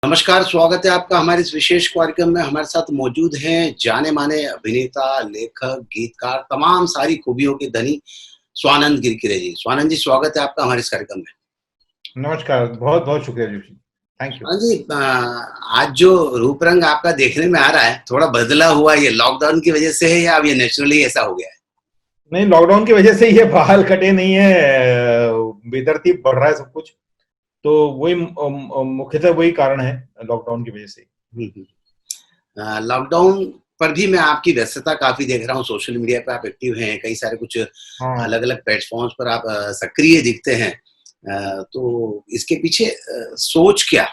नमस्कार, स्वागत है आपका हमारे इस विशेष कार्यक्रम में। हमारे साथ मौजूद हैं जाने-माने अभिनेता, लेखक, गीतकार, तमाम सारी खूबियों के धनी स्वानंद किरकिरे जी। स्वानंद जी, स्वागत है आपका हमारे इस कार्यक्रम में। नमस्कार, बहुत-बहुत शुक्रिया जोशी। Thank you. स्वानंद जी, आज जो रूप रंग आपका देखने में आ रहा है, थोड़ा बदला हुआ ये लॉकडाउन की वजह से है या अब ये नेचुरली ऐसा हो गया है? नहीं, लॉकडाउन की वजह से ये बाल कटे नहीं है, बेतरतीब बढ़ रहा है सब कुछ। तो वही मुख्यतः वही कारण है लॉकडाउन की वजह से। हुँ, हुँ। लॉकडाउन पर भी मैं आपकी व्यस्तता काफ़ी देख रहा हूँ, सोशल मीडिया पे आप एक्टिव हैं, कई सारे कुछ हाँ, अलग-अलग प्लेटफ़ॉर्म्स पर आप सक्रिय दिखते हैं। तो इसके पीछे सोच क्या?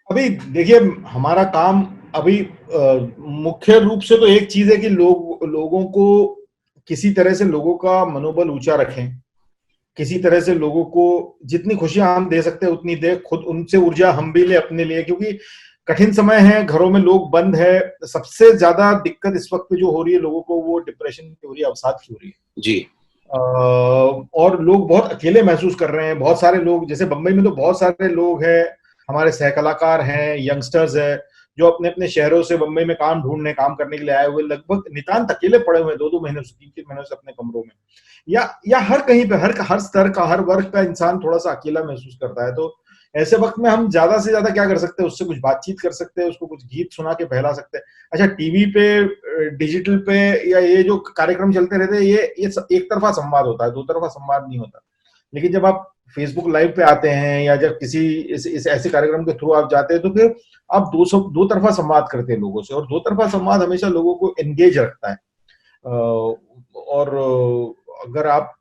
अभी देखिए हमारा काम अभी मुख्य रूप से तो एक चीज़ है कि लोगों को किसी तरह से लोगों का मनोबल ऊँचा रखें। किसी तरह से लोगों को जितनी खुशियाँ हम दे सकते हैं उतनी दें, खुद उनसे ऊर्जा हम भी लें अपने लिए, क्योंकि कठिन समय है, घरों में लोग बंद है। सबसे ज़्यादा दिक्कत इस वक़्त जो हो रही है लोगों को, वो डिप्रेशन की हो रही है, अवसाद की हो रही है। जी। और लोग बहुत अकेले महसूस कर रहे हैं। बहुत सारे लोग, जैसे बंबई में तो बहुत सारे लोग हैं, हमारे सहकलाकार हैं, यंगस्टर्स हैं, जो अपने-अपने शहरों से बंबई में काम करने के लिए आए हुए लगभग नितांत अकेले पड़े हुए हैं 2-2 महीनों से, 3-3 महीनों से अपने कमरों में। या हर कहीं पे हर स्तर का, हर वर्ग का इंसान थोड़ा-सा अकेला महसूस करता है। तो ऐसे वक़्त में हम ज़्यादा से ज़्यादा क्या कर सकते हैं, उससे कुछ बातचीत कर सकते हैं, उसको कुछ गीत सुना के बहला सकते हैं। अच्छा, टीवी पे डिजिटल पे या ये जो कार्यक्रम चलते रहते हैं, ये एक तरफ़ा संवाद होता है, दो तरफ़ा संवाद नहीं होता। लेकिन जब आप फेसबुक लाइव पे आते हैं या जब किसी इस ऐसे कार्यक्रम के थ्रू आप जाते हैं, तो फिर आप दो तरफ़ा संवाद करते हैं लोगों से, और दो तरफ़ा संवाद हमेशा लोगों को एंगेज रखता है। और अगर आप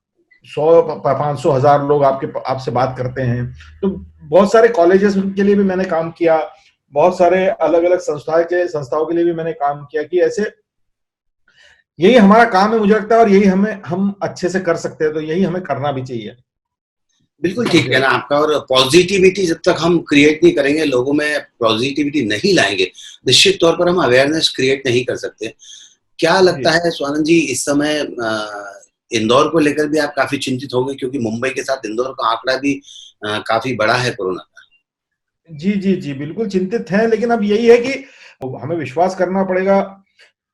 100 500 1000 लोग आपसे बात करते हैं, तो बहुत सारे कॉलेजेस के लिए भी मैंने काम किया, बहुत सारे अलग-अलग संस्थाओं के लिए भी मैंने काम किया कि ऐसे यही हमारा काम है, मुझे लगता है, और यही हम अच्छे से कर सकते हैं, तो यही हमें करना भी चाहिए, बिल्कुल ऐसा ठीक मुझे है ना लगता है। आपका। और पॉजिटिविटी जब तक हम क्रिएट नहीं करेंगे, लोगों में पॉजिटिविटी नहीं लाएँगे, निश्चित तौर पर हम अवेयरनेस क्रिएट नहीं कर सकते। क्या लगता जी। है स्वानंद जी, इस समय इंदौर को लेकर भी आप काफ़ी चिंतित होंगे क्योंकि मुंबई के साथ इंदौर का आंकड़ा भी काफ़ी बड़ा है कोरोना का? जी, जी, जी, बिल्कुल चिंतित हैं, लेकिन अब यही है कि हमें विश्वास करना पड़ेगा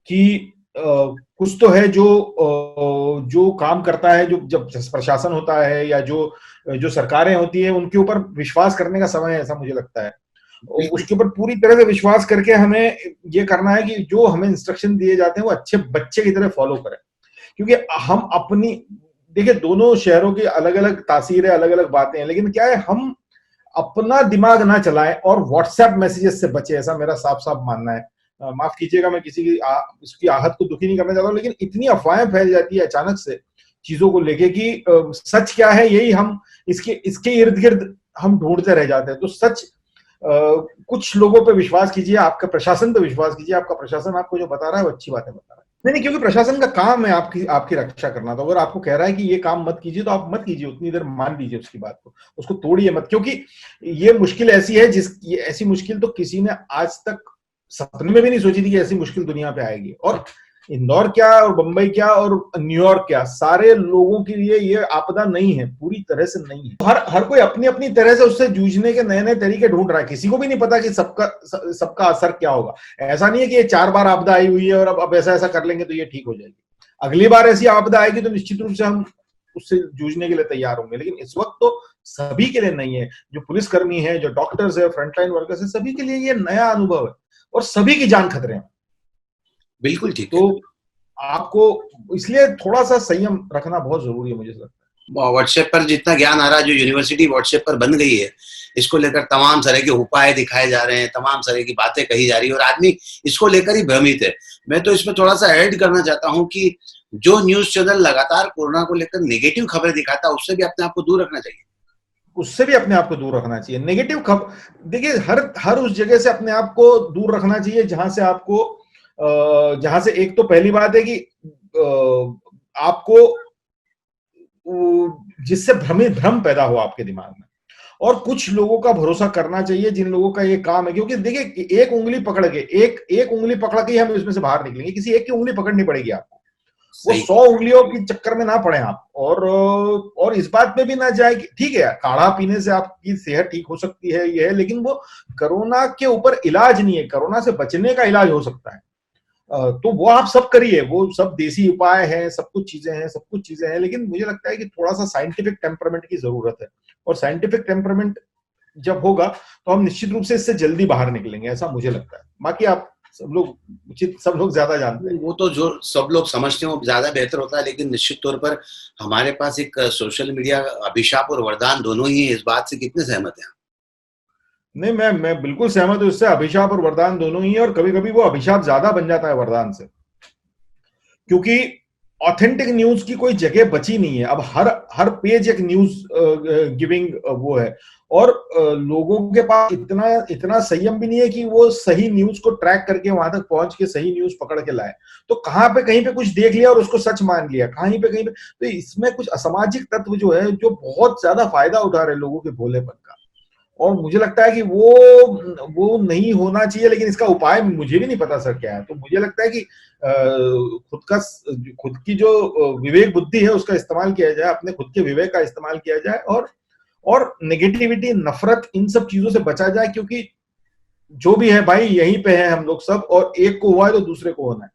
कि कुछ तो है जो काम करता है, जो जब प्रशासन होता है या जो सरकारें होती हैं, उनके ऊपर विश्वास करने का समय है, ऐसा मुझे लगता है। बिल्कुल उसके ऊपर पूरी तरह से विश्वास करके हमें ये करना है कि जो हमें इंस्ट्रक्शन दिए जाते हैं, वो अच्छे बच्चे की तरह फॉलो करें। क्योंकि हम अपनी देखिए, दोनों शहरों की अलग-अलग तासीर है, अलग-अलग बातें हैं, लेकिन क्या है, हम अपना दिमाग ना चलाएं और व्हाट्सएप मैसेजेस से बचे, ऐसा मेरा साफ-साफ मानना है। माफ कीजिएगा, मैं किसी की इसकी आहत को दुखी नहीं करना चाहता हूँ, लेकिन इतनी अफवाहें फैल जाती है अचानक से चीजों को लेके कि सच क्या है, यही हम इसके इसके इर्द-गिर्द हम ढूंढते रह जाते हैं। तो सच कुछ लोगों पे विश्वास कीजिए, आपका प्रशासन पे विश्वास कीजिए, आपका प्रशासन आपको जो बता रहा है वो अच्छी बातें बता रहा है। नहीं, क्योंकि प्रशासन का काम है आपकी आपकी रक्षा करना। तो अगर आपको कह रहा है कि ये काम मत कीजिए, तो आप मत कीजिए, उतनी देर मान लीजिए उसकी बात को, उसको तोड़िए मत, क्योंकि ये मुश्किल ऐसी है, ये ऐसी मुश्किल तो किसी ने आज तक सपने में भी नहीं सोची थी कि ऐसी मुश्किल दुनिया पे आएगी। और इंदौर क्या और बंबई क्या और न्यूयॉर्क क्या, सारे लोगों के लिए ये आपदा नहीं है, पूरी तरह से नहीं है। हर हर कोई अपनी अपनी तरह से उससे जूझने के नए नए तरीके ढूंढ रहा है। किसी को भी नहीं पता कि सबका असर क्या होगा। ऐसा नहीं है कि ये 4 बार आपदा आई हुई है और अब ऐसा ऐसा कर लेंगे तो ये ठीक हो जाएगी। अगली बार ऐसी आपदा आएगी तो निश्चित रूप से हम उससे जूझने के लिए तैयार होंगे, लेकिन इस वक्त तो सभी के लिए नहीं है। जो पुलिसकर्मी है, जो डॉक्टर्स है, फ्रंटलाइन वर्कर्स है, सभी के लिए ये नया अनुभव है और सभी की जान खतरे में। बिल्कुल ठीक तो है। आपको इसलिए थोड़ा-सा संयम रखना बहुत ज़रूरी है, मुझे लगता है। व्हाट्सएप पर जितना ज्ञान आ रहा है, जो यूनिवर्सिटी व्हाट्सएप पर बन गई है, इसको लेकर तमाम तरह के उपाय दिखाए जा रहे हैं, तमाम तरह की बातें कही जा रही है और आदमी इसको लेकर ही भ्रमित है। मैं तो इसमें थोड़ा-सा ऐड करना चाहता हूँ कि जो न्यूज़ चैनल लगातार कोरोना को लेकर नेगेटिव खबरें दिखाता है, उससे भी अपने आप को दूर रखना चाहिए। उससे भी अपने आप को दूर रखना चाहिए। नेगेटिव खब देखिए, हर हर उस जगह से अपने आप को दूर रखना चाहिए जहाँ से एक तो पहली बात है कि आपको जिससे भ्रम पैदा हो आपके दिमाग में, और कुछ लोगों का भरोसा करना चाहिए जिन लोगों का ये काम है। क्योंकि देखिए, एक उंगली पकड़ के ही हम इसमें से बाहर निकलेंगे, किसी एक की उंगली पकड़नी पड़ेगी आपको। वो सही 100 उंगलियों के चक्कर में ना पड़े आप। और इस बात पे भी ना जाए कि ठीक है काढ़ा पीने से आपकी सेहत ठीक हो सकती है ये है, लेकिन वो कोरोना के ऊपर इलाज नहीं है, कोरोना से बचने का इलाज हो सकता है। तो वो आप सब करिए, वो सब देसी उपाय हैं, सब कुछ चीजें हैं, लेकिन मुझे लगता है कि थोड़ा सा साइंटिफिक टेम्परामेंट की जरूरत है। और साइंटिफिक टेम्परामेंट जब होगा तो हम निश्चित रूप से इससे जल्दी बाहर निकलेंगे, ऐसा मुझे लगता है। बाकी आप सब लोग ज्यादा जानते हैं। वो तो जो सब लोग समझते हैं वो ज्यादा बेहतर होता है, लेकिन निश्चित तौर पर हमारे पास एक सोशल मीडिया अभिशाप और वरदान दोनों ही है। इस बात से कितने सहमत हैं? नहीं, मैं बिल्कुल सहमत हूं इससे। अभिशाप और वरदान दोनों ही है, और कभी कभी वो अभिशाप ज्यादा बन जाता है वरदान से, क्योंकि ऑथेंटिक न्यूज की कोई जगह बची नहीं है। अब हर हर पेज एक न्यूज गिविंग वो है, और लोगों के पास इतना इतना संयम भी नहीं है कि वो सही न्यूज को ट्रैक करके वहां तक पहुंच के सही न्यूज पकड़ के लाए। तो कहीं पे कुछ देख लिया और उसको सच मान लिया, कहीं पे तो इसमें कुछ असामाजिक तत्व जो है, जो बहुत ज्यादा फायदा उठा रहे हैं लोगों के भोलेपन का। और मुझे लगता है कि वो नहीं होना चाहिए, लेकिन इसका उपाय मुझे भी नहीं पता सर क्या है। तो मुझे लगता है कि खुद की जो विवेक बुद्धि है उसका इस्तेमाल किया जाए, अपने खुद के विवेक का इस्तेमाल किया जाए, और नेगेटिविटी, नफरत, इन सब चीजों से बचा जाए, क्योंकि जो भी है भाई यहीं पे है हम लोग सब, और एक को हुआ है तो दूसरे को होना है।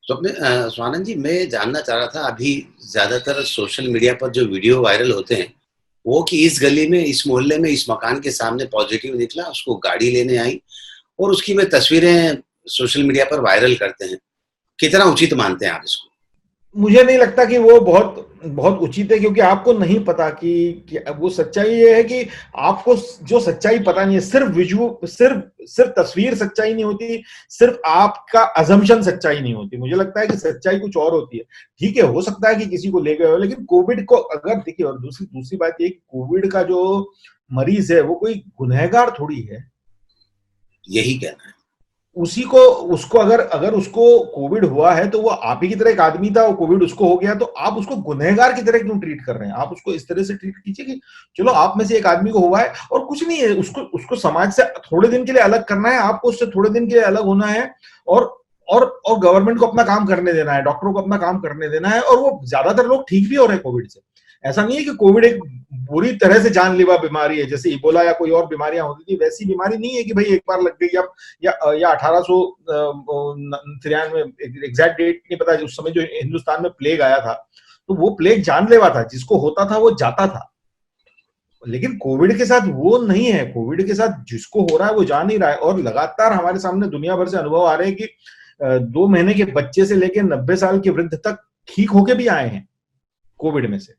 तो अपने स्वानंद जी, मैं जानना चाह रहा था, अभी ज्यादातर सोशल मीडिया पर जो वीडियो वायरल होते हैं वो कि इस गली में, इस मोहल्ले में, इस मकान के सामने पॉजिटिव निकला, उसको गाड़ी लेने आई और उसकी वे तस्वीरें सोशल मीडिया पर वायरल करते हैं। कितना उचित मानते हैं आप इसको? मुझे नहीं लगता कि वो बहुत बहुत उचित है, क्योंकि आपको नहीं पता कि वो सच्चाई ये है कि आपको जो सच्चाई पता नहीं है। सिर्फ तस्वीर सच्चाई नहीं होती, सिर्फ आपका अजम्पशन सच्चाई नहीं होती। मुझे लगता है कि सच्चाई कुछ और होती है। ठीक है, हो सकता है कि किसी को ले गए हो, लेकिन कोविड को अगर देखिए, और दूसरी बात ये कि कोविड का जो मरीज है वो कोई गुनहगार थोड़ी है। यही कहना है। उसको अगर उसको कोविड हुआ है तो वो आप ही की तरह एक आदमी था, वो कोविड उसको हो गया, तो आप उसको गुनहगार की तरह क्यों ट्रीट कर रहे हैं? आप उसको इस तरह से ट्रीट कीजिए कि चलो आप में से एक आदमी को हुआ है और कुछ नहीं है, उसको समाज से थोड़े दिन के लिए अलग करना है, आपको उससे थोड़े दिन के लिए अलग होना है, और गवर्नमेंट को अपना काम करने देना है, डॉक्टरों को अपना काम करने देना है। और वो ज्यादातर लोग ठीक भी हो रहे हैं कोविड से। ऐसा नहीं है कि कोविड एक बुरी तरह से जानलेवा बीमारी है, जैसे इबोला या कोई और बीमारियां होती थी, वैसी बीमारी नहीं है कि भाई एक बार लग गई। अब या 1893 एग्जैक्ट डेट नहीं पता, उस समय जो हिंदुस्तान में प्लेग आया था, तो वो प्लेग जानलेवा था, जिसको होता था वो जाता था। लेकिन कोविड के साथ वो नहीं है। कोविड के साथ जिसको हो रहा है वो जा नहीं रहा है, और लगातार हमारे सामने दुनिया भर से अनुभव आ रहे हैं कि 2 महीने के बच्चे से लेकर 90 साल के वृद्ध तक ठीक होके भी आए हैं कोविड में से।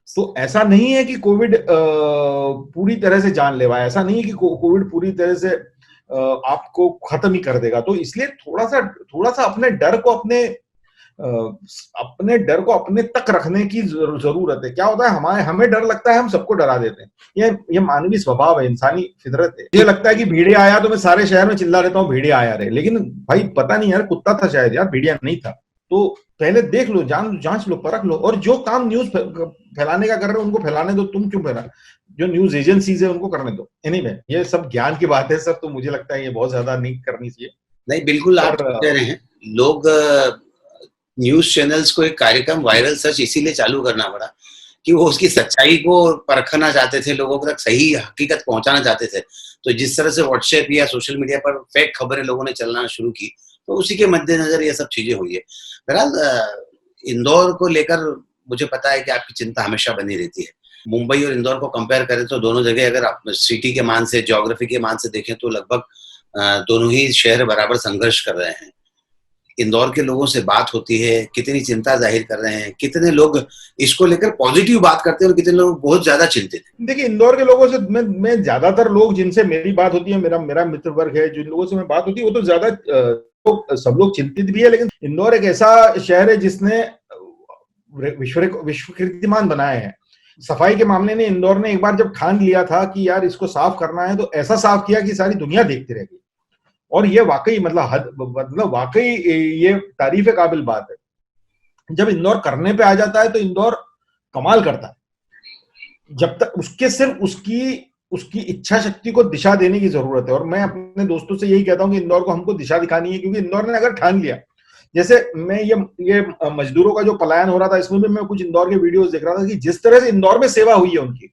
तो ऐसा नहीं है कि कोविड पूरी तरह से जानलेवा है, ऐसा नहीं है कि कोविड पूरी तरह से आपको खत्म ही कर देगा। तो इसलिए थोड़ा सा अपने डर को अपने तक रखने की जरूरत है। क्या होता है, हमें डर लगता है, हम सबको डरा देते हैं। ये मानवीय स्वभाव है, इंसानी फितरत है। मुझे लगता है कि भेड़िया आया तो मैं सारे शहर में चिल्ला रहता हूँ भेड़िया आया रे, लेकिन भाई पता नहीं यार, कुत्ता था शायद यार, भेड़िया नहीं था। तो पहले देख लो, जांच लो, परख लो, और जो काम न्यूज फैलाने का कर रहे हो उनको फैलाने दो। तुम क्यों फैला? जो न्यूज एजेंसीज है उनको करने दो। एनीवे, ये सब ज्ञान की बात है सर, तो मुझे लगता है ये बहुत ज्यादा नहीं करनी चाहिए। नहीं, बिल्कुल आप कह रहे हैं। लोग न्यूज चैनल्स को एक कार्यक्रम वायरल सर्च इसीलिए चालू करना पड़ा कि वो उसकी सच्चाई को परखना चाहते थे, लोगों तक सही हकीकत पहुंचाना चाहते थे। तो जिस तरह से व्हाट्सएप या सोशल मीडिया पर फेक खबरें लोगों ने चलना शुरू की, तो उसी के मद्देनजर ये सब चीजें हुई है। बहरहाल इंदौर को लेकर मुझे पता है कि आपकी चिंता हमेशा बनी रहती है। मुंबई और इंदौर को कंपेयर करें तो दोनों जगह अगर आप सिटी के मान से, ज्योग्राफी के मान से देखें तो लगभग दोनों ही शहर बराबर संघर्ष कर रहे हैं। इंदौर के लोगों से बात होती है, कितनी चिंता जाहिर कर रहे हैं, कितने लोग इसको लेकर पॉजिटिव बात करते हैं और कितने लोग बहुत ज्यादा चिंतित हैं। देखिए, इंदौर के लोगों से मैं ज्यादातर लोग जिनसे मेरी बात होती है, मेरा मित्र वर्ग है, जिन लोगों से मैं बात होती है, वो तो ज्यादा सब लोग चिंतित भी है। लेकिन इंदौर एक ऐसा शहर है जिसने विश्व कीर्तिमान बनाए हैं सफाई के मामले में। इंदौर ने एक बार जब ठान लिया था कि यार इसको साफ करना है, तो ऐसा साफ किया कि सारी दुनिया देखती रह गई। और ये वाकई मतलब वाकई ये तारीफ काबिल बात है। जब इंदौर करने पे आ जाता है तो इंदौर कमाल करता है। जब तक सिर्फ उसकी इच्छा शक्ति को दिशा देने की जरूरत है। और मैं अपने दोस्तों से यही कहता हूं कि इंदौर को हमको दिशा दिखानी है, क्योंकि इंदौर ने अगर ठान लिया जैसे मैं ये मजदूरों का जो पलायन हो रहा था, इसमें भी मैं कुछ इंदौर के वीडियोस देख रहा था कि जिस तरह से इंदौर में सेवा हुई है उनकी,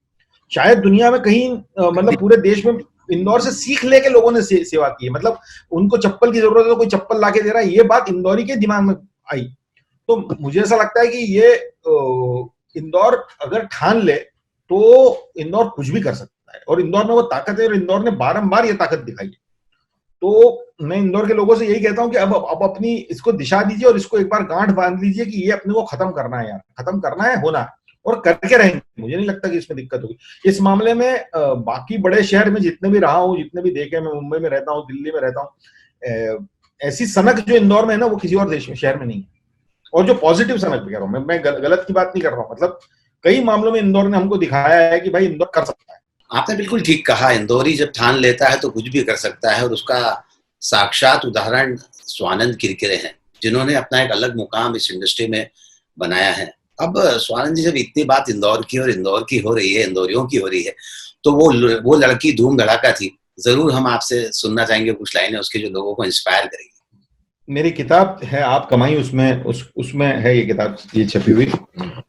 शायद दुनिया में कहीं मतलब पूरे देश में इंदौर से सीख लेके लोगों ने सेवा की है। मतलब उनको चप्पल की जरूरत है तो कोई चप्पल ला के दे रहा है, ये बात इंदौरी के दिमाग में आई। तो मुझे ऐसा लगता है कि ये इंदौर अगर ठान ले तो इंदौर कुछ भी कर सकता है, और इंदौर में वो ताकत है, और इंदौर ने बारंबार ये ताकत दिखाई है। तो मैं इंदौर के लोगों से यही कहता हूं कि अब अपनी इसको दिशा दीजिए और इसको एक बार गांठ बांध लीजिए कि ये अपने को खत्म करना है यार, खत्म करना है, होना है, और करके रहेंगे। मुझे नहीं लगता कि इसमें दिक्कत होगी इस मामले में। बाकी बड़े शहर में जितने भी रहा हूँ, जितने भी देखे, मैं मुंबई में रहता हूँ, दिल्ली में रहता हूँ, ऐसी सनक जो इंदौर में है ना वो किसी और देश में शहर में नहीं है। और जो पॉजिटिव सनक भी कह रहा हूँ मैं गलत की बात नहीं कर रहा हूँ। मतलब कई मामलों में इंदौर ने हमको दिखाया है कि भाई इंदौर कर सकता है। आपने बिल्कुल ठीक कहा, इंदौरी जब ठान लेता है तो कुछ भी कर सकता है, और उसका साक्षात उदाहरण स्वानंद किरकिरे हैं, जिन्होंने अपना एक अलग मुकाम इस इंडस्ट्री में बनाया है। अब स्वानंद जी, जब इतनी बात इंदौर की और इंदौर की हो रही है, इंदौरियों की हो रही है, तो वो लड़की धूम धड़ाका थी, जरूर हम आपसे सुनना चाहेंगे कुछ लाइनें उसके, जो लोगों को इंस्पायर करेगी। मेरी किताब है आप कमाई, उसमें उसमें है ये किताब, ये छपी हुई।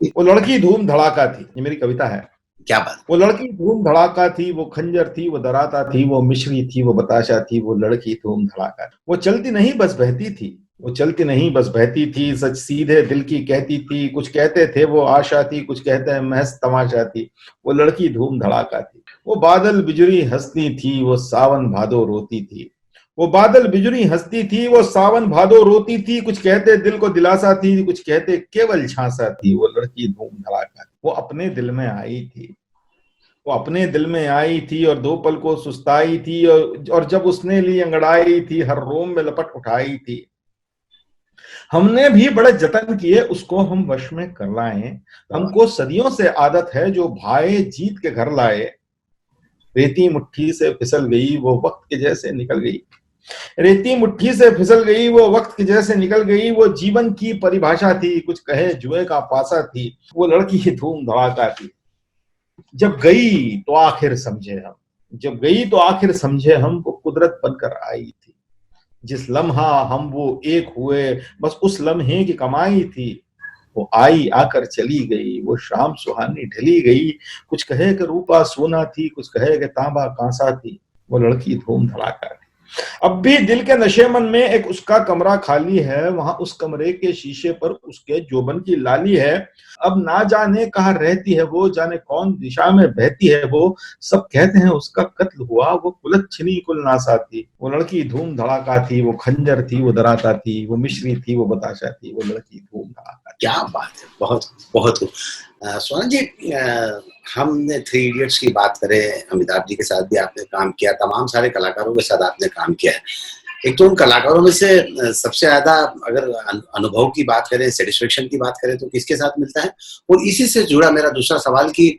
वो लड़की धूम धड़ाका थी, ये मेरी कविता है। क्या बात। वो लड़की धूम धड़ाका थी, वो खंजर थी, वो दराता थी, वो मिश्री थी, वो बताशा थी, वो लड़की धूम धड़ाका थी। वो चलती नहीं बस बहती थी, वो चलती नहीं बस बहती थी, सच सीधे दिल की कहती थी, कुछ कहते थे वो आशा थी, कुछ कहते हैं महज तमाशा थी। वो लड़की धूम धड़ाका थी। वो बादल बिजुरी हंसती थी, वो सावन भादो रोती थी। वो बादल बिजुरी हंसती थी, वो सावन भादो रोती थी, कुछ कहते दिल को दिलासा थी, कुछ कहते केवल झांसा थी। वो लड़की धूम धड़ाका थी। वो अपने दिल में आई थी, वो अपने दिल में आई थी, और दो पल को सुस्ताई थी, और जब उसने ली अंगड़ाई थी, हर रोम में लपट उठाई थी। हमने भी बड़े जतन किए उसको हम वश में कर लाए, हमको सदियों से आदत है जो भाए जीत के घर लाए। रेती मुट्ठी से फिसल गई वो वक्त के जैसे निकल गई, रेती मुट्ठी से फिसल गई वो वक्त के जैसे निकल गई। वो जीवन की परिभाषा थी, कुछ कहे जुए का पासा थी। वो लड़की धूम धड़ाका थी। जब गई तो आखिर समझे हम, जब गई तो आखिर समझे हम, वो कुदरत बनकर आई थी। जिस लम्हा हम वो एक हुए, बस उस लम्हे की कमाई थी। वो आई आकर चली गई, वो शाम सुहानी ढली गई। कुछ कहे कि रूपा सोना थी, कुछ कहे कि तांबा कांसा थी। वो लड़की धूम धड़ाका थी। अब भी दिल के नशे मन में एक उसका कमरा खाली है, वहां उस कमरे के शीशे पर उसके जोबन की लाली है। अब ना जाने कहाँ रहती है वो, जाने कौन दिशा में बहती है वो। सब कहते हैं उसका कत्ल हुआ, वो कुलच्छनी कुलनासा थी। वो लड़की धूम धड़ाका थी, वो खंजर थी, वो दराता थी, वो मिश्री थी, वो बताशा थी। वो लड़की धूम धड़ाका। क्या बात है, बहुत बहुत। सोनल जी, हमने थ्री इडियट्स की बात करें, अमिताभ जी के साथ भी आपने काम किया, तमाम सारे कलाकारों के साथ आपने काम किया है। एक तो उन कलाकारों में से सबसे ज्यादा अगर अनुभव की बात करें, सेटिस्फेक्शन की बात करें, तो किसके साथ मिलता है? और इसी से जुड़ा मेरा दूसरा सवाल कि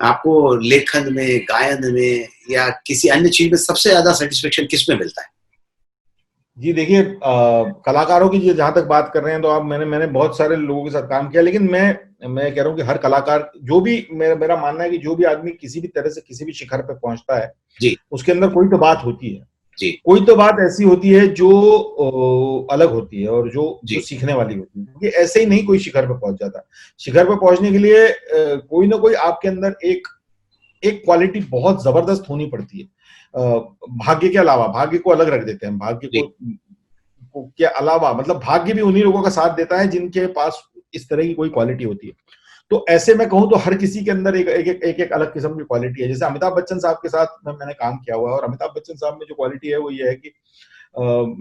आपको लेखन में, गायन में, या किसी अन्य चीज में सबसे ज्यादा सेटिस्फेक्शन किस में मिलता है? जी देखिए, कलाकारों की जहां तक बात कर रहे हैं तो आप मैंने बहुत सारे लोगों के साथ काम किया, लेकिन मैं कह रहा हूँ कि हर कलाकार, जो भी मेरा मानना है कि जो भी आदमी किसी भी तरह से किसी भी शिखर पे पहुंचता है जी, उसके अंदर कोई तो बात होती है जी, कोई तो बात ऐसी होती है जो अलग होती है, और जो जी, सीखने वाली होती है। ये ऐसे ही नहीं कोई शिखर पे पहुंच जाता। शिखर पे पहुंचने के लिए कोई ना कोई आपके अंदर एक एक क्वालिटी बहुत जबरदस्त होनी पड़ती है। भाग्य के अलावा, भाग्य को अलग रख देते हैं, भाग्य जी। को के अलावा, मतलब भाग्य भी उन्हीं लोगों का साथ देता है जिनके पास इस तरह की कोई क्वालिटी होती है। तो ऐसे मैं कहूं तो हर किसी के अंदर एक अलग किस्म की क्वालिटी है। जैसे अमिताभ बच्चन साहब के साथ मैंने काम किया हुआ है, और अमिताभ बच्चन साहब में जो क्वालिटी है वो ये है कि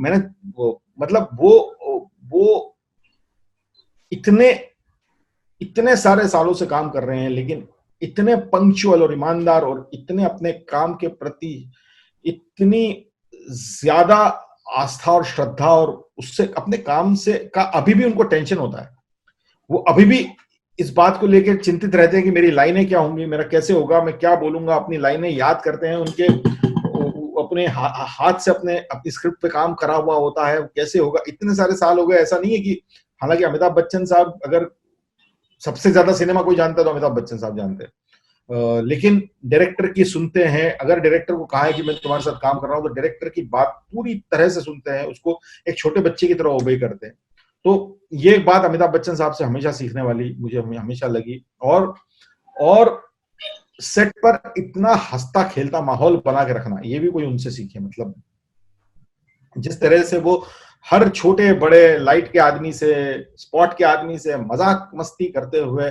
मैंने मतलब वो इतने इतने सारे सालों से काम कर रहे हैं, लेकिन इतने पंक्चुअल और ईमानदार, और इतने अपने काम के प्रति इतनी ज्यादा आस्था और श्रद्धा, और उससे अपने काम से का अभी भी उनको टेंशन होता है। वो अभी भी इस बात को लेकर चिंतित रहते हैं कि मेरी लाइनें क्या होंगी, मेरा कैसे होगा, मैं क्या बोलूंगा। अपनी लाइनें याद करते हैं, उनके अपने हाथ से अपनी स्क्रिप्ट पे काम करा हुआ होता है, कैसे होगा। इतने सारे साल हो गए, ऐसा नहीं है कि, हालांकि अमिताभ बच्चन साहब, अगर सबसे ज्यादा सिनेमा कोई जानता है तो अमिताभ बच्चन साहब जानते हैं। लेकिन डायरेक्टर की सुनते हैं, अगर डायरेक्टर को कहा है कि मैं तुम्हारे साथ काम कर रहा हूं तो डायरेक्टर की बात पूरी तरह से सुनते हैं, उसको एक छोटे बच्चे की तरह ओबे करते हैं। तो ये एक बात अमिताभ बच्चन साहब से हमेशा सीखने वाली मुझे हमेशा लगी। और सेट पर इतना हंसता खेलता माहौल बना के रखना, ये भी कोई उनसे सीखे। मतलब जिस तरह से वो हर छोटे बड़े लाइट के आदमी से, स्पॉट के आदमी से मजाक मस्ती करते हुए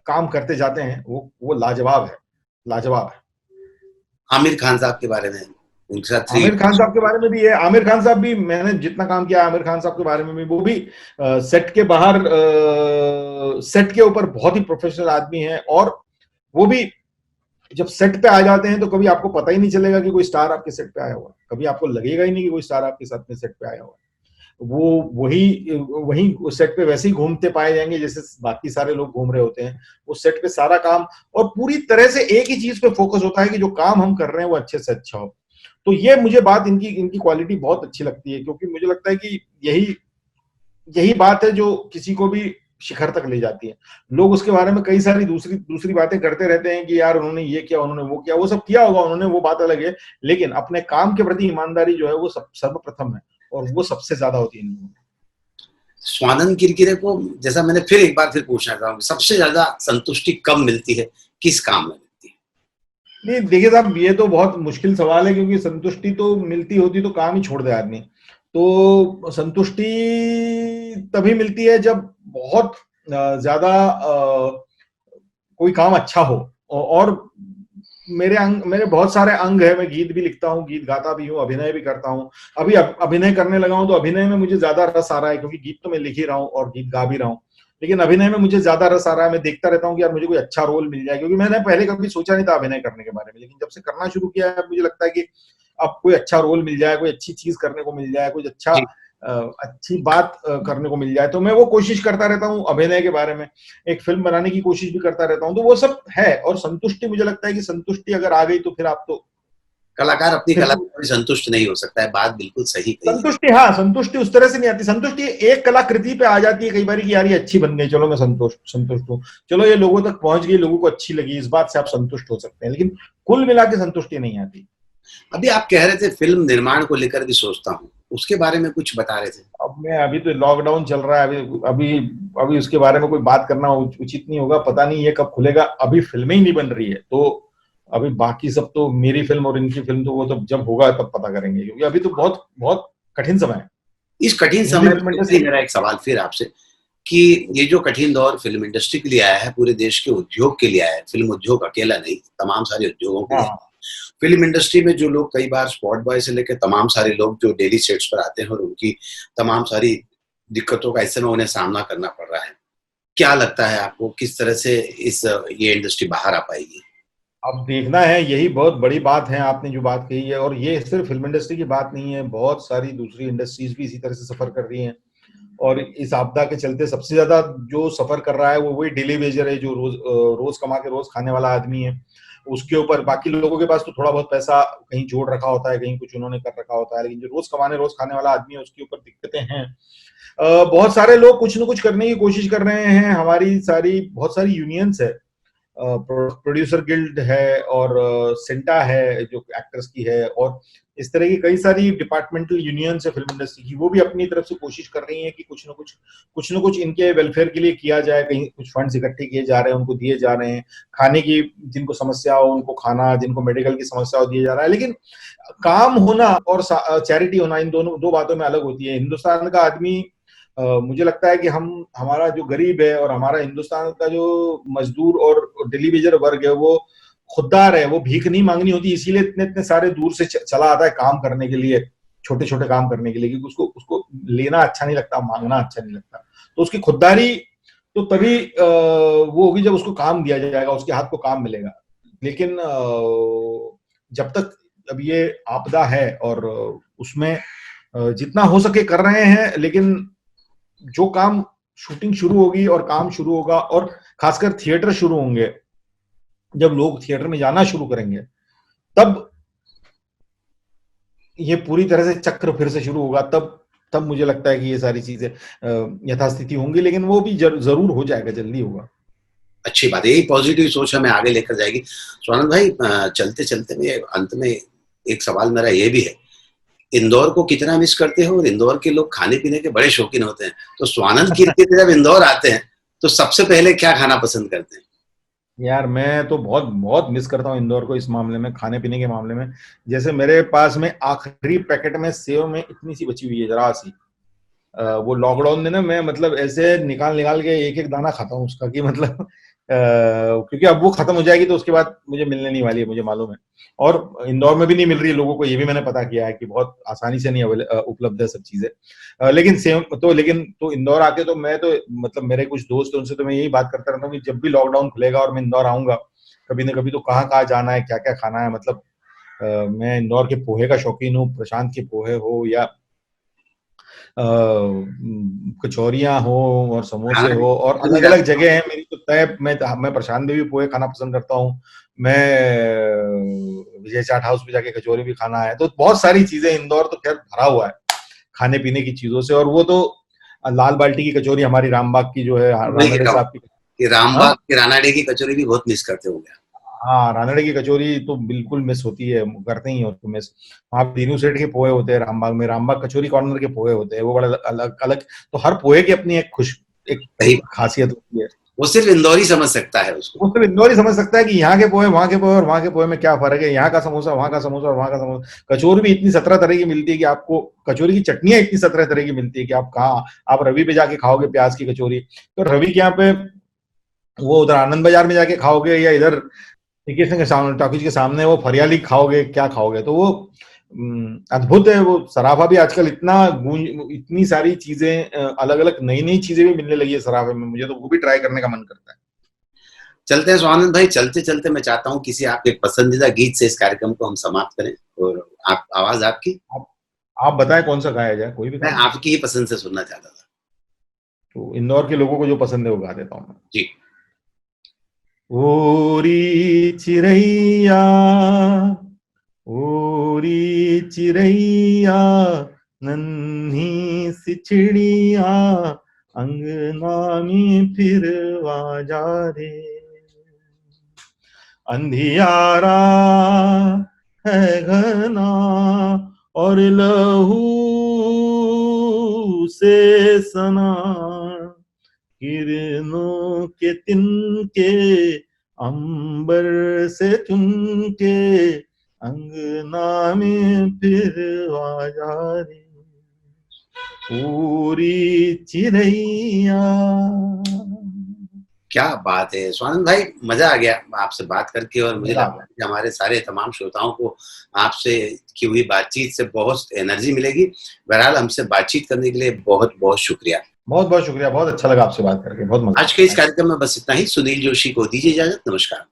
काम करते जाते हैं, वो लाजवाब है, लाजवाब है। आमिर खान साहब के बारे में, उनके साथ आमिर खान साहब के बारे में भी है। आमिर खान साहब भी, मैंने जितना काम किया आमिर खान साहब के बारे में भी, वो भी सेट के बाहर, सेट के ऊपर बहुत ही प्रोफेशनल आदमी है। और वो भी जब सेट पे आ जाते हैं तो कभी आपको पता ही नहीं चलेगा कि कोई स्टार आपके सेट पे आया हुआ, कभी आपको लगेगा ही नहीं कि कोई स्टार आपके साथ में सेट पे आया हुआ। वो वही वही सेट पे वैसे ही घूमते पाए जाएंगे जैसे बाकी सारे लोग घूम रहे होते हैं। वो सेट पे सारा काम और पूरी तरह से एक ही चीज पे फोकस होता है कि जो काम हम कर रहे हैं वो अच्छे से अच्छा हो। तो ये मुझे बात इनकी इनकी क्वालिटी बहुत अच्छी लगती है, क्योंकि मुझे लगता है कि यही यही बात है जो किसी को भी शिखर तक ले जाती है। लोग उसके बारे में कई सारी दूसरी दूसरी बातें करते रहते हैं कि यार उन्होंने ये किया, उन्होंने वो किया, वो सब किया होगा उन्होंने, वो बात अलग है, लेकिन अपने काम के प्रति ईमानदारी जो है वो सर्वप्रथम है, और वो सबसे ज्यादा होती है इन लोगों में। स्वानंद किरकिरे को, जैसा मैंने फिर एक बार फिर पूछना चाहूंगा, सबसे ज्यादा संतुष्टि कब मिलती है, किस काम में मिलती है? नहीं देखिए साहब, ये तो बहुत मुश्किल सवाल है, क्योंकि संतुष्टि तो मिलती होती तो काम ही छोड़ दे आदमी। तो संतुष्टि तभी मिलती है जब बहुत ज्यादा कोई काम अच्छा हो। और मेरे बहुत सारे अंग है, मैं गीत भी लिखता हूँ, गीत गाता भी हूँ, अभिनय भी करता हूँ। अभी अभिनय करने लगा हूँ तो अभिनय में मुझे ज्यादा रस आ रहा है, क्योंकि गीत तो मैं लिख ही रहा हूँ और गीत गा भी रहा हूँ, लेकिन अभिनय में मुझे ज्यादा रस आ रहा है। मैं देखता रहता हूँ कि यार मुझे कोई अच्छा रोल मिल जाए, क्योंकि मैंने पहले कभी सोचा नहीं था अभिनय करने के बारे में, लेकिन जब से करना शुरू किया है मुझे लगता है कि अब कोई अच्छा रोल मिल जाए, कोई अच्छी चीज करने को मिल जाए, कुछ अच्छा जी। अच्छी बात करने को मिल जाए, तो मैं वो कोशिश करता रहता हूँ। अभिनय के बारे में एक फिल्म बनाने की कोशिश भी करता रहता हूँ, तो वो सब है। और संतुष्टि, मुझे लगता है कि संतुष्टि अगर आ गई तो फिर आप तो कलाकार अपनी फिर कला तो में कभी संतुष्ट नहीं हो सकता है, बात बिल्कुल सही कही है। संतुष्टि, हाँ संतुष्टि उस तरह से नहीं आती। संतुष्टि एक कलाकृति पे आ जाती है कई बार कि यार ये अच्छी बन गई, चलो मैं संतुष्ट हूँ, चलो ये लोगों तक पहुंच गई, लोगों को अच्छी लगी, इस बात से आप संतुष्ट हो सकते हैं, लेकिन कुल मिला के संतुष्टि नहीं आती। अभी आप कह रहे थे फिल्म निर्माण को लेकर भी सोचता हूँ, उसके बारे में कुछ बता रहे थे। अब मैं, अभी तो लॉकडाउन चल रहा है, अभी अभी अभी उसके बारे में कोई बात करना उचित नहीं होगा, पता नहीं ये कब खुलेगा। अभी फिल्में ही नहीं बन रही है, तो अभी बाकी सब तो, मेरी फिल्म और इनकी फिल्म तो वो तो जब होगा तब पता करेंगे, क्योंकि अभी तो बहुत बहुत कठिन समय है इस कठिन हिंदी समय फिल्म में इंडस्ट्री। मेरा एक सवाल फिर आपसे, कि ये जो कठिन दौर फिल्म इंडस्ट्री के लिए आया है, पूरे देश के उद्योग के लिए आया है, फिल्म उद्योग अकेला नहीं, तमाम सारे उद्योगों के लिए। हाँ फिल्म इंडस्ट्री में जो लोग, कई बार स्पॉट बॉय से लेकर तमाम सारे लोग जो डेली सेट्स पर आते हैं और उनकी तमाम सारी दिक्कतों का इस समय उन्हें सामना करना पड़ रहा है, क्या लगता है आपको किस तरह से इस ये इंडस्ट्री बाहर आ पाएगी? अब देखना है, यही बहुत बड़ी बात है आपने जो बात कही है। और ये सिर्फ फिल्म इंडस्ट्री की बात नहीं है, बहुत सारी दूसरी इंडस्ट्रीज भी इसी तरह से सफर कर रही हैं। और इस आपदा के चलते सबसे ज्यादा जो सफर कर रहा है वो वही डेली वेजर है, जो रोज कमा के रोज खाने वाला आदमी है। उसके ऊपर बाकी लोगों के पास तो थोड़ा बहुत पैसा कहीं जोड़ रखा होता है, कहीं कुछ उन्होंने कर रखा होता है, लेकिन जो रोज खाने वाला आदमी है उसके ऊपर दिक्कतें हैं। बहुत सारे लोग कुछ न कुछ करने की कोशिश कर रहे हैं। हमारी सारी बहुत सारी यूनियंस है, प्रोड्यूसर गिल्ड है, और सेंटा है जो एक्टर्स की है, और इस तरह की कई सारी डिपार्टमेंटल यूनियंस है फिल्म इंडस्ट्री की, वो भी अपनी तरफ से कोशिश कर रही हैं कि कुछ न कुछ इनके वेलफेयर के लिए किया जाए। कहीं कुछ फंड्स इकट्ठे किए जा रहे हैं, उनको दिए जा रहे हैं, खाने की जिनको समस्या हो उनको खाना, जिनको मेडिकल की समस्या हो दिया जा रहा है। लेकिन काम होना और चैरिटी होना, इन दोनों दो बातों में अलग होती है। हिंदुस्तान का आदमी, मुझे लगता है कि हमारा जो गरीब है और हमारा हिंदुस्तान का जो मजदूर और डेली वेजर वर्ग है वो खुददार है, वो भीख नहीं मांगनी होती, इसीलिए इतने इतने सारे दूर से चला आता है काम करने के लिए, छोटे छोटे काम करने के लिए, क्योंकि उसको उसको लेना अच्छा नहीं लगता, मांगना अच्छा नहीं लगता। तो उसकी खुददारी तो तभी वो होगी जब उसको काम दिया जाएगा, उसके हाथ को काम मिलेगा। लेकिन जब तक अब ये आपदा है और उसमें जितना हो सके कर रहे हैं, लेकिन जो काम, शूटिंग शुरू होगी और काम शुरू होगा, और खासकर थिएटर शुरू होंगे, जब लोग थिएटर में जाना शुरू करेंगे तब ये पूरी तरह से चक्र फिर से शुरू होगा। तब तब मुझे लगता है कि ये सारी चीजें यथास्थिति होंगी, लेकिन वो भी जरूर हो जाएगा, जल्दी होगा। अच्छी बात है, यही पॉजिटिव सोच हमें आगे लेकर जाएगी। स्वानंद भाई, चलते चलते में अंत में एक सवाल मेरा ये भी है इंदौर को कितना मिस करते हो, और इंदौर के लोग खाने पीने के बड़े शौकीन होते हैं, तो स्वानंद कीर्ति जब इंदौर आते हैं तो सबसे पहले क्या खाना पसंद करते हैं? यार मैं तो बहुत बहुत मिस करता हूँ इंदौर को इस मामले में, खाने पीने के मामले में। जैसे मेरे पास में आखिरी पैकेट में सेव में इतनी सी बची हुई है, जरा सी। वो लॉकडाउन में ना मैं मतलब ऐसे निकाल निकाल के एक एक दाना खाता हूँ उसका, कि मतलब क्योंकि अब वो खत्म हो जाएगी तो उसके बाद मुझे मिलने नहीं वाली है, मुझे मालूम है। और इंदौर में भी नहीं मिल रही है लोगों को, ये भी मैंने पता किया है कि बहुत आसानी से नहीं उपलब्ध है सब चीजें। लेकिन सेम तो, लेकिन तो इंदौर आके तो मैं तो मतलब मेरे कुछ दोस्त हैं, उनसे तो मैं यही बात करता रहता हूँ कि जब भी लॉकडाउन खुलेगा और मैं इंदौर आऊंगा कभी ना कभी, तो कहाँ कहाँ जाना है, क्या क्या खाना है। मतलब मैं इंदौर के पोहे का शौकीन हूँ, प्रशांत के पोहे हो या कचौरियां हो और समोसे खाना हो, और अलग अलग जगह है मेरी तो तय। मैं प्रशांत में भी पोहे खाना पसंद करता हूँ। मैं विजय चाट हाउस पे जाके कचौरी भी खाना है। तो बहुत सारी चीजें, इंदौर तो खैर भरा हुआ है खाने पीने की चीजों से। और वो तो लाल बाल्टी की कचौरी हमारी रामबाग की जो है, वही कह रानड़े रहा हूँ साहब की। कि हाँ रामबाग के रानाडे की कचौरी भी बहुत मिस करते होंगे। हाँ, रानड़े की कचौरी तो बिल्कुल मिस होती है, करते ही हैं उसको मिस। वहाँ पे दीनू सेठ के पोहे होते हैं रामबाग में, रामबाग कचौरी कॉर्नर के पोहे होते हैं, वो बड़ा अलग अलग। तो हर पोहे की अपनी एक एक सही, खासियत होती है। वो सिर्फ इंदौर ही समझ सकता है उसको। वो सिर्फ इंदौर ही समझ सकता है कि यहाँ के पोहे, वहाँ के पोहे और वहाँ के पोहे में क्या फर्क है। यहाँ का समोसा, वहाँ का समोसा और वहाँ का समोसा। कचौरी भी इतनी 17 तरह की मिलती है कि आपको, कचौरी की चटनियां इतनी 17 तरह की मिलती है कि आप कहाँ, आप रवि पे जाके खाओगे प्याज की कचौरी तो रवि के यहाँ पे, वो उधर आनंद बाजार में जाके खाओगे या इधर टीके सिंह के सामने, टॉकीज के सामने वो फरियाली खाओगे, क्या खाओगे। तो वो अद्भुत है। वो सराफा भी आजकल इतना गूंज, इतनी सारी चीजें, अलग अलग नई नई चीजें भी मिलने लगी है सराफे में, मुझे तो वो भी ट्राई करने का मन करता है। चलते हैं स्वानंद भाई, चलते चलते मैं चाहता हूँ किसी आपके पसंदीदा गीत से इस कार्यक्रम को हम समाप्त करें, और आप आवाज आपकी, आप आप बताएं कौन सा गाया जाए, कोई भी मैं गा दीजिए। आपकी ही पसंद से सुनना चाहता था। तो इंदौर के लोगों को जो पसंद है वो गा देता हूँ मैं। जी। ओरी चिरैया, ओरी चिरैया, नन्ही सी चिड़िया, अंगना में फिर जा रे। अंधियारा है घना और लहू से सना, किरणों के तिनके अंबर से चुनके, अंगना में फिर आजा रे पूरी चिड़ैया। क्या बात है स्वानंद भाई, मजा आ गया आपसे बात करके, और मुझे मजा आ लगता गया। है कि हमारे सारे तमाम श्रोताओं को आपसे की हुई बातचीत से बहुत एनर्जी मिलेगी। बहरहाल, हमसे बातचीत करने के लिए बहुत बहुत शुक्रिया। बहुत बहुत शुक्रिया, बहुत अच्छा लगा आपसे बात करके, बहुत मजा आज के इस आया। कार्यक्रम में बस इतना ही। सुनील जोशी को दीजिए इजाजत। नमस्कार।